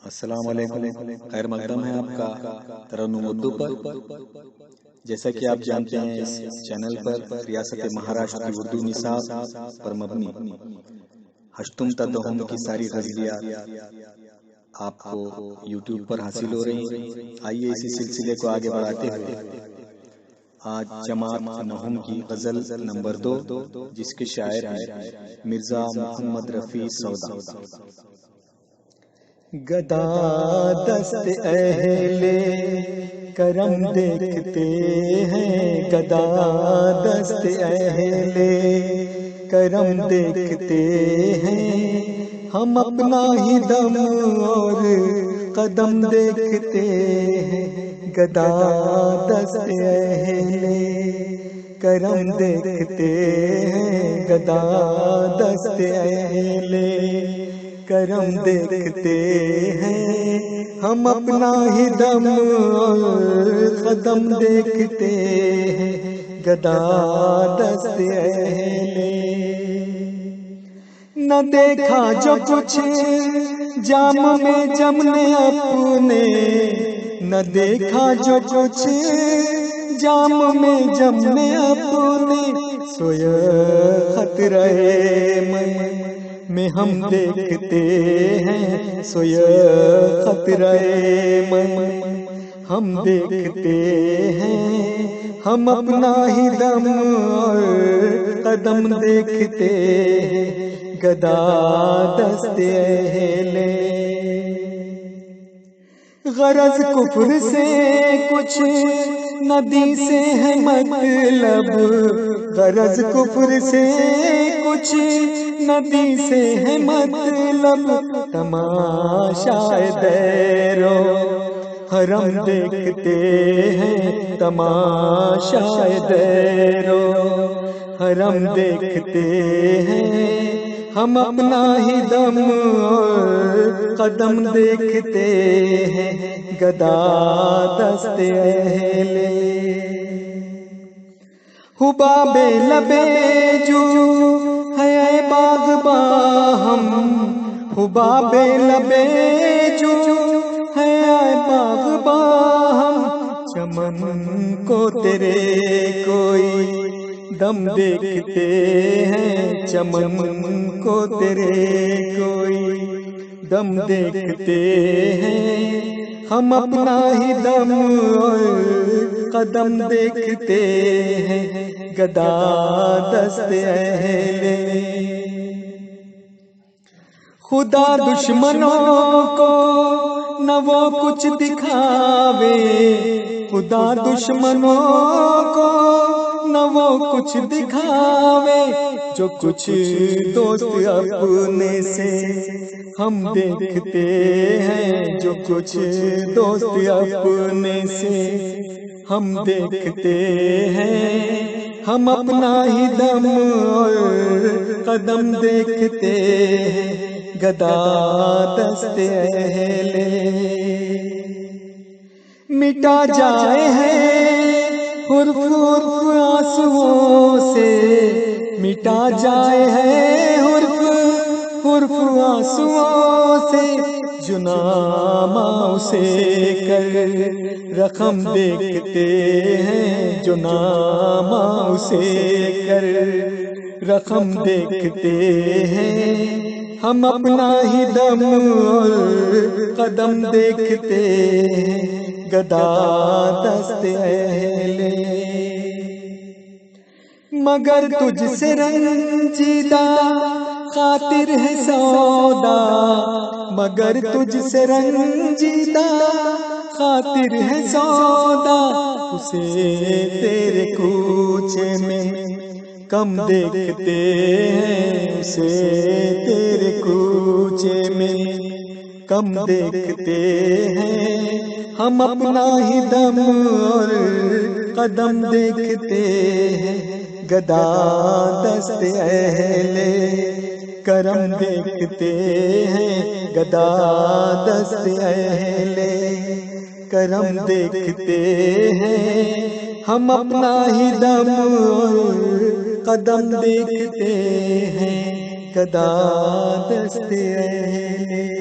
السلام علیکم، خیر مقدم ہے آپ کا ترنم اردو پر۔ جیسا کہ آپ جانتے ہیں اس چینل پر ریاست مہاراشٹر کی اردو نصاب پر مبنی ہشتم تدہم کی ساری غزلیات آپ کو یوٹیوب پر حاصل ہو رہی ہیں۔ آئیے اسی سلسلے کو آگے بڑھاتے ہوئے آج جماعت نہم کی غزل نمبر 2 جس کے شاعر ہیں مرزا محمد رفیع سودا۔ گدا دست اہل کرم دیکھتے ہیں، گدا دست اہل کرم دیکھتے ہیں، ہم اپنا ہی دم اور قدم دیکھتے ہیں۔ گدا دست اہل کرم دیکھتے ہیں، گدا دست اہل کرم دیکھتے ہیں، ہم اپنا ہی دم اور قدم دیکھتے ہیں۔ گدا دست اہل نہ دیکھا جو کچھ جام میں جم نے اپنے، نہ دیکھا جو کچھ جام میں جم نے اپنے، سویا خطرہ من میں ہم دیکھتے ہیں، سویا خطرہ من ہم دیکھتے ہیں، ہم اپنا ہی دم اور قدم دیکھتے ہیں۔ گدا دست اہل غرض کفر سے کچھ ندی سے ہے مطلب، غرض کفر سے کچھ ندی سے ہے مطلب، تماشا دیر و حرم دیکھتے ہیں، تماشا دیر و حرم دیکھتے ہیں، ہم اپنا ہی دم اور قدم دیکھتے ہیں۔ گدا دست اہل حباب لبے جو ہے باغباں ہم، حباب لبے جو ہے باغباں ہم، چمن کو تیرے کوئی دم دیکھتے ہیں، چمن کو تیرے کوئی دم دیکھتے ہیں، ہم اپنا ہی دم اور قدم دیکھتے ہیں۔ گدا دست اہل خدا دشمنوں کو نہ وہ کچھ دکھاوے، خدا دشمنوں کو نہ وہ کچھ دکھاوے، جو کچھ دوست اپنے سے ہم دیکھتے ہیں، جو کچھ دوست اپنے سے ہم دیکھتے ہیں، ہم اپنا ہی دم اور قدم دیکھتے ہیں۔ گدا دست اہل مٹا جائے ہے حرف حرف آنسوؤں سے، مٹا جائے ہے حرف حرف آنسوؤں سے، جو نامہ سے کر رقم دیکھتے ہیں، جو نامہ سے کر رقم دیکھتے ہیں، ہم اپنا ہی دم اور قدم دیکھتے ہیں۔ گدا دست اہل مگر تجھ سے رنجیدہ خاطر ہے سودا، مگر تجھ سے رنجیدہ خاطر ہے سودا، اسے تیرے کوچے میں کم دیکھتے ہیں، اسے تیرے کوچے میں کم دیکھتے ہیں، ہم اپنا ہی دم اور قدم دیکھتے ہیں۔ گدا دست اہل کرم دیکھتے ہیں، گدا دست اہل کرم دیکھتے ہیں، ہم اپنا ہی دم اور قدم دیکھتے ہیں۔ گدا دست اہل